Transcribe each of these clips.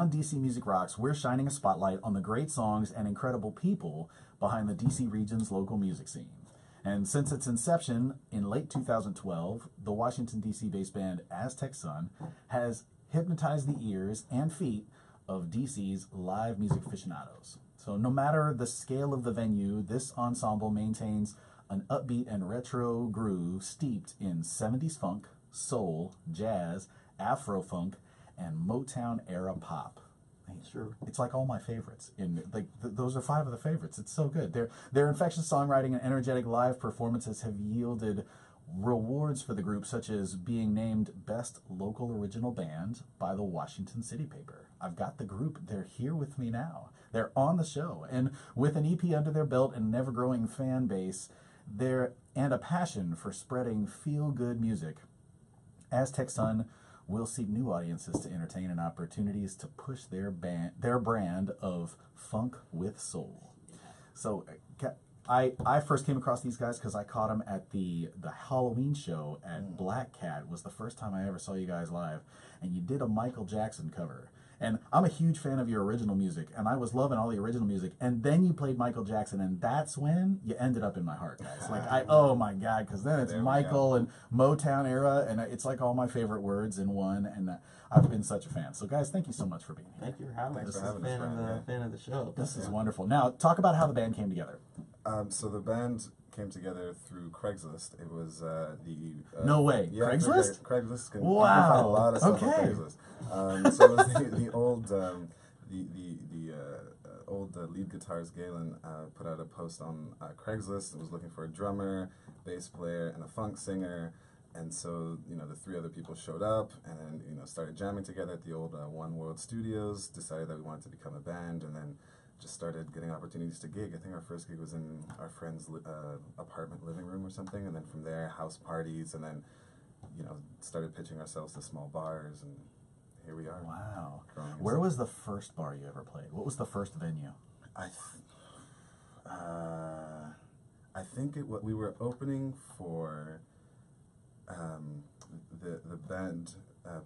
On DC Music Rocks, we're shining a spotlight on the great songs and incredible people behind the DC region's local music scene. And since its inception in late 2012, the Washington, D.C.-based band Aztec has hypnotized the ears and feet of DC's live music aficionados. So no matter the scale of the venue, this ensemble maintains an upbeat and retro groove steeped in 70s funk, soul, jazz, Afro-funk, and Motown-era pop. Sure. It's like all my favorites. Those are 5 of the favorites. It's so good. Their infectious songwriting and energetic live performances have yielded rewards for the group, such as being named Best Local Original Band by the Washington City paper. I've got the group. They're here with me now. They're on the show. And with an EP under their belt and an ever-growing fan base, and a passion for spreading feel-good music, Aztec will seek new audiences to entertain and opportunities to push their brand of funk with soul. So I first came across these guys because I caught them at the Halloween show at Black Cat. Was the first time I ever saw you guys live, and you did a Michael Jackson cover. And I'm a huge fan of your original music, and I was loving all the original music. And then you played Michael Jackson, and that's when you ended up in my heart, guys. Like, oh my God, because then it's Michael and Motown era, and it's like all my favorite words in one. And I've been such a fan. So, guys, thank you so much for being here. Thank you for having us. Fan of the show. This is wonderful. Now, talk about how the band came together. So the band came together through Craigslist. It was no way. Yeah, Craigslist? Craigslist can wow. You can find a lot of stuff on Craigslist. So it was the old lead guitarist Galen put out a post on Craigslist. It was looking for a drummer, bass player, and a funk singer. And so, the 3 other people showed up and then, started jamming together at the old One World Studios, decided that we wanted to become a band, and then just started getting opportunities to gig. I think our first gig was in our friend's apartment living room or something, and then from there, house parties, and then, started pitching ourselves to small bars, and here we are. Wow. Where was the first bar you ever played? What was the first venue? I think we were opening for the band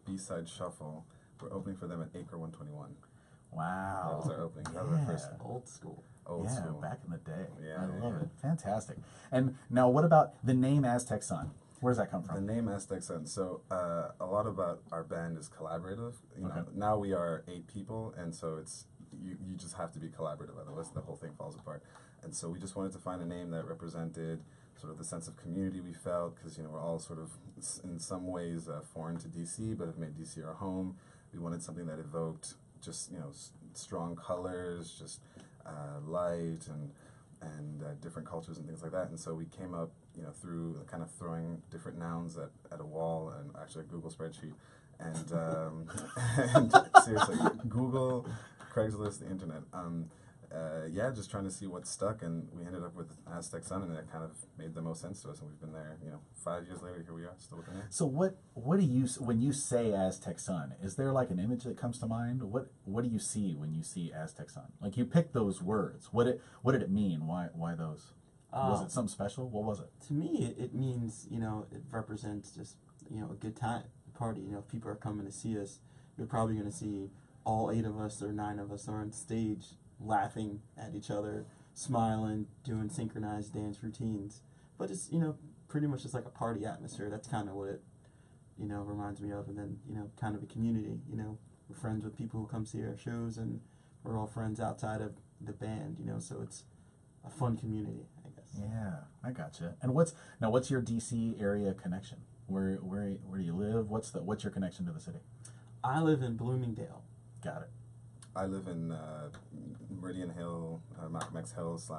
B-Side Shuffle. We're opening for them at Acre 121. Wow. That was our opening. That was our first. Old school. Old school. Back in the day. Yeah, I love it. Fantastic. And now what about the name Aztec Sun? Where does that come from? The name Aztec Sun. So a lot about our band is collaborative. Now we are 8 people, and so it's you just have to be collaborative, otherwise the whole thing falls apart. And so we just wanted to find a name that represented sort of the sense of community we felt, because we're all sort of in some ways foreign to DC, but have made DC our home. We wanted something that evoked just strong colors, just light and different cultures and things like that. And so we came up through kind of throwing different nouns at a wall, and actually a Google spreadsheet, and and seriously, Google, Craigslist, the internet. Just trying to see what stuck, and we ended up with Aztec Sun, and that kind of made the most sense to us, and we've been there, 5 years later, here we are, still with the name. So what do you, when you say Aztec Sun, is there like an image that comes to mind? What do you see when you see Aztec Sun? Like, you picked those words. What did it mean? Why those? Was it something special? What was it? To me, it means, it represents just, a good time, party. If people are coming to see us, you're probably going to see all 8 of us or 9 of us are on stage laughing at each other, smiling, doing synchronized dance routines. But it's, pretty much just like a party atmosphere. That's kind of what it, reminds me of. And then, kind of a community. We're friends with people who come see our shows, and we're all friends outside of the band, so it's a fun community, I guess. Yeah, I gotcha. And what's your DC area connection? Where do you live? What's your connection to the city? I live in Bloomingdale. Got it. I live in Meridian Hill, Malcolm X Hill /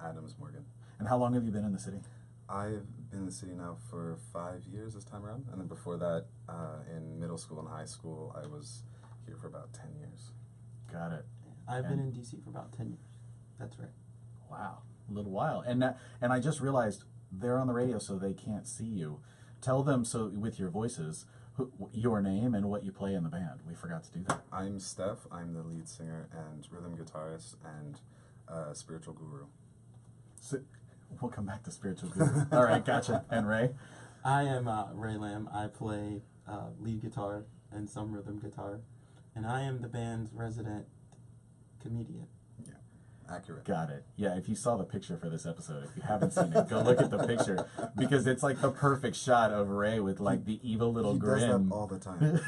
Adams Morgan. And how long have you been in the city? I've been in the city now for 5 years this time around, and then before that, in middle school and high school, I was here for about 10 years. Got it. I've been in DC for about 10 years. That's right. Wow, a little while. And I just realized they're on the radio, so they can't see you. Tell them, so with your voices, your name and what you play in the band. We forgot to do that. I'm Steph. I'm the lead singer and rhythm guitarist and spiritual guru. So, we'll come back to spiritual guru. All right, gotcha. And Ray? I am Ray Lamb. I play lead guitar and some rhythm guitar. and I am the band's resident comedian. Accurate. Got it. Yeah, if you saw the picture for this episode, if you haven't seen it, go look at the picture because it's like the perfect shot of Ray with like the evil little He grin. does that all the time.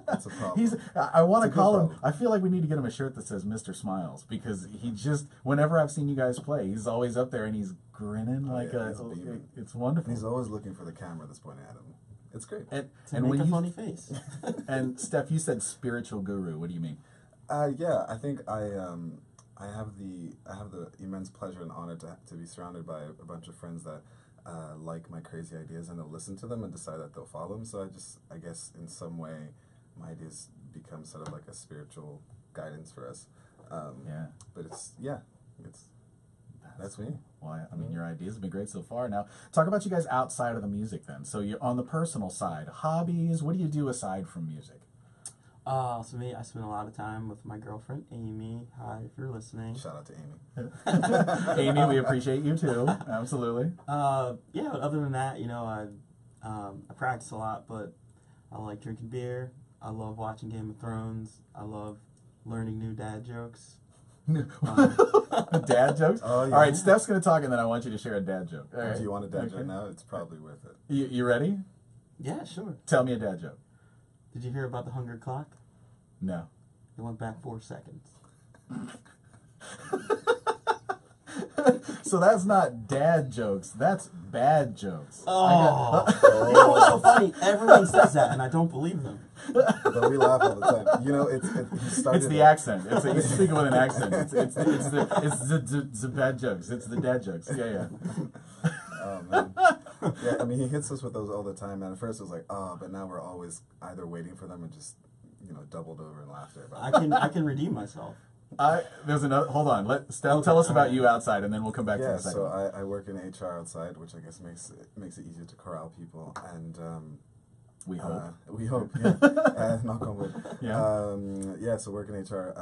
That's a problem. I want to It's a good call him. problem. I feel like we need to get him a shirt that says Mr. Smiles because he just, whenever I've seen you guys play, he's always up there and he's grinning like yeah, he's beaming. it's wonderful. He's always looking for the camera that's pointing at him. It's great. To and make when a you, funny face. and Steph, you said spiritual guru. What do you mean? Yeah, I think I have the immense pleasure and honor to be surrounded by a bunch of friends that like my crazy ideas and they'll listen to them and decide that they'll follow them. So I guess in some way my ideas become sort of like a spiritual guidance for us. Yeah. But that's me. Well, I mean, your ideas have been great so far. Now, talk about you guys outside of the music then. So you're on the personal side. Hobbies, what do you do aside from music? So me, I spend a lot of time with my girlfriend, Amy. Hi, if you're listening. Shout out to Amy. Amy, we appreciate you too. Absolutely. Yeah, but other than that, I practice a lot, but I like drinking beer. I love watching Game of Thrones. I love learning new dad jokes. Dad jokes? Oh, yeah. All right, Steph's going to talk and then I want you to share a dad joke. All right. Do you want a dad joke Okay. now? It's probably worth it. You ready? Yeah, sure. Tell me a dad joke. Did you hear about the Hunger Clock? No. It went back 4 seconds. So that's not dad jokes. That's bad jokes. Oh. You know what's so funny? Everyone says that, and I don't believe them. But we laugh all the time. You know, he started It's the it. accent. He's speaking with an accent. It's the bad jokes. It's the dad jokes. Yeah. Oh, man. Yeah, I mean, he hits us with those all the time. And at first it was like, but now we're always either waiting for them or just, doubled over in laughter. I can redeem myself. There's another. Hold on. Let Steph tell us about you outside, and then we'll come back to Yeah, the second. so one. I work in HR outside, which I guess makes it easier to corral people, and We hope. we hope, yeah. Knock on wood. Yeah. So work in HR.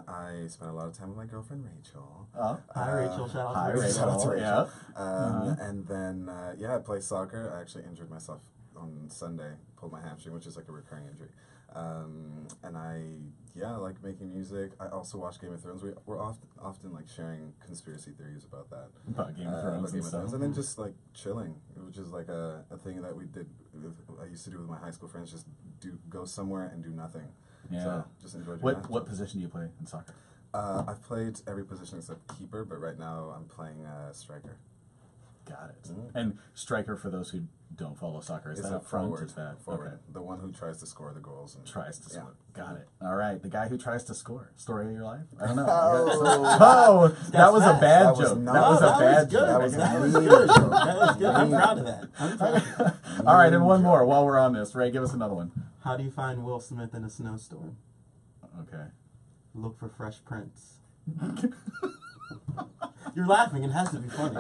I spend a lot of time with my girlfriend Rachel. Hi, Rachel. Shout out Hi, to Rachel. Shout out to Rachel. Rachel. And then I play soccer. I actually injured myself on Sunday, pulled my hamstring, which is like a recurring injury. And I like making music. I also watch Game of Thrones. We're often like sharing conspiracy theories about that. About Game of Thrones and stuff. And then just like chilling, which is like a thing that we did. I used to do with my high school friends. Just go somewhere and do nothing. Yeah. So just enjoy doing that. What position do you play in soccer? I've played every position except keeper, but right now I'm playing striker. Got it. And striker, for those who don't follow soccer, is that up front? Forward, Is that forward. okay? The one who tries to score the goals. And Tries to score. Yeah. Got it. All right. The guy who tries to score. Story of your life? I don't know. Oh. That was a fast. bad That was joke. not- That was a that bad was good. joke. That was That was mean. good. That was good. I'm proud of that. All right, and one more while we're on this. Ray, give us another one. How do you find Will Smith in a snowstorm? Okay. Look for fresh prints. You're laughing. It has to be funny.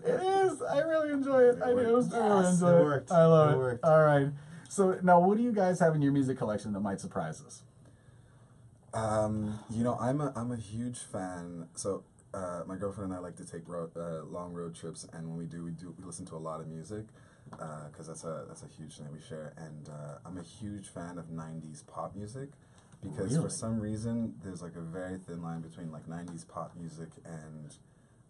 It is. I really enjoy it. I do. I really Yes, enjoy it it. worked. I love It it. worked. All right. So now, what do you guys have in your music collection that might surprise us? I'm a huge fan. So my girlfriend and I like to take long road trips, and when we listen to a lot of music because that's a huge thing we share. And I'm a huge fan of '90s pop music because Really? for some reason there's like a very thin line between like '90s pop music and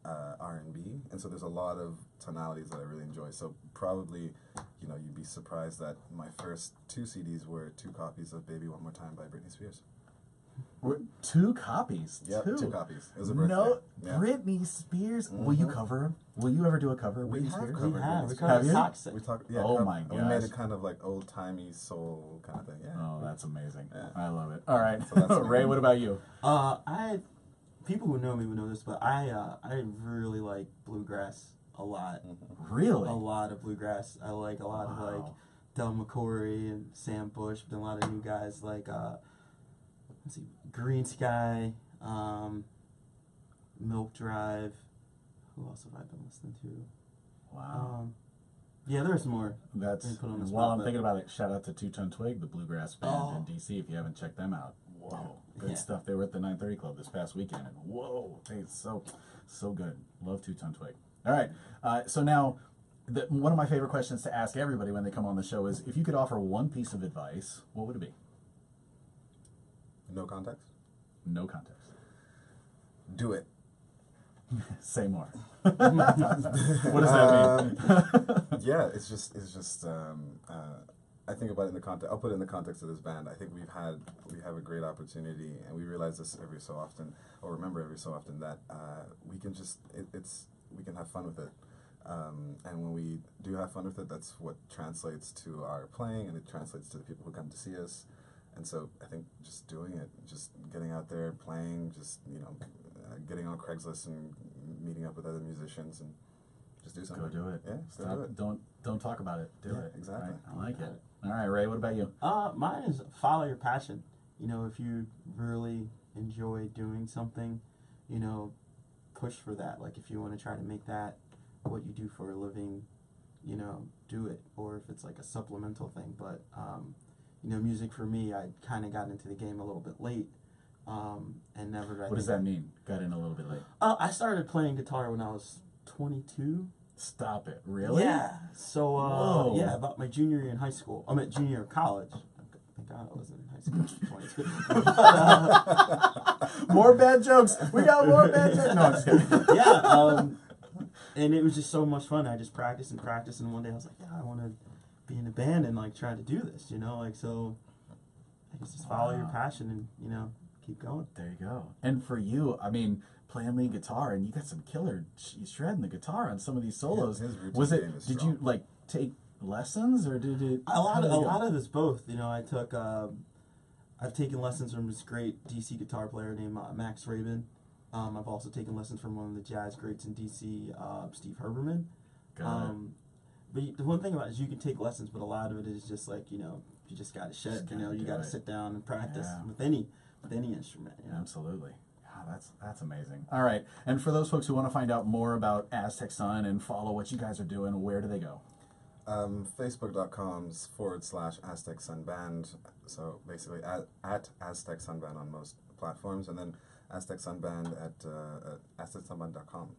R&B, and so there's a lot of tonalities that I really enjoy. So probably, you'd be surprised that my first 2 CDs were 2 copies of "Baby One More Time" by Britney Spears. 2 copies. Yep, 2. 2 copies. It was a birthday. No, Yeah. Britney Spears. Will you cover her? Will you ever do a cover of We Britney have Spears? covered We Britney covered Have you? Toxic. We talked. Oh my We made gosh. it kind of like old timey soul kind of thing. Yeah. Oh, that's amazing. Yeah. I love it. All right. So that's Ray, what about you? People who know me would know this, but I really like bluegrass a lot. Really? A lot of bluegrass. I like a lot of like Wow. Del McCoury and Sam Bush, but then a lot of new guys like let's see, Green Sky, Milk Drive. Who else have I been listening to? Wow. Yeah, there's more. That's, They put on the while spot, I'm but- thinking about it, shout out to Two Ton Twig, the bluegrass band Oh. in DC. If you haven't checked them out, whoa, good Yeah. stuff. They were at the 930 Club this past weekend, and whoa, they so good. Love Two Ton Twig. All right, so now, one of my favorite questions to ask everybody when they come on the show is, if you could offer one piece of advice, what would it be? No context? No context. Do it. Say more. What does that mean? Yeah, it's just I think about it in the context. I'll put it in the context of this band. I think we have a great opportunity, and we realize this every so often, or remember every so often, that we can just we can have fun with it. And when we do have fun with it, that's what translates to our playing, and it translates to the people who come to see us. And so I think just doing it, just getting out there, playing, just getting on Craigslist and meeting up with other musicians and just do something. Go do it. Yeah, Stop. do it. Don't talk about it. Do it. Exactly. Right? I like it. All right, Ray. What about you? Mine is follow your passion. If you really enjoy doing something, push for that. Like if you want to try to make that what you do for a living, do it. Or if it's like a supplemental thing. But music for me, I kind of got into the game a little bit late. And never. What does that mean? Got in a little bit late. I started playing guitar when I was 22. Stop it! Really? Yeah. So about my junior year in high school. I meant junior year of college. Thank God I wasn't in high school. 22. More bad jokes. We got more bad jokes. No, I'm just kidding. Yeah. And it was just so much fun. I just practiced, and one day I was like, yeah, I want to be in a band and like try to do this. So I guess just follow your passion and keep going. There you go. And for you, I mean, playing lead guitar, and you got some killer shredding the guitar on some of these solos. Yeah, his routine was it? game is Did strong. you like take lessons, or did it? A lot of it's both. I took. I've taken lessons from this great DC guitar player named Max Rabin. I've also taken lessons from one of the jazz greats in DC, Steve Herberman. Got it. But the one thing about it is you can take lessons, but a lot of it is just like you just got to shed. You got to sit down and practice with any instrument. Absolutely. That's amazing. All right, and for those folks who want to find out more about Aztec Sun and follow what you guys are doing, where do they go? Facebook.com/Aztec Sun Band. So basically at Aztec Sun Band on most platforms, and then Aztec Sun Band at AztecSunBand.com.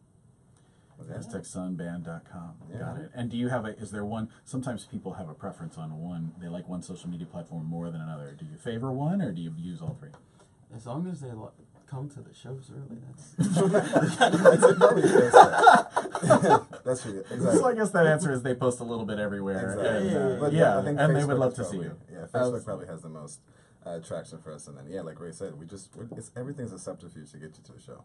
AztecSunBand.com. Yeah. Got it. And do you have is there one, sometimes people have a preference on one, they like one social media platform more than another. Do you favor one, or do you use all three? As long as they come to the shows early, that's... That's true. Exactly. So I guess that answer is they post a little bit everywhere. Exactly. And, But yeah, I think and they Facebook would love is to see probably- you. Yeah, Facebook probably has the most traction for us, and then like Ray said, everything's a subterfuge to get you to a show.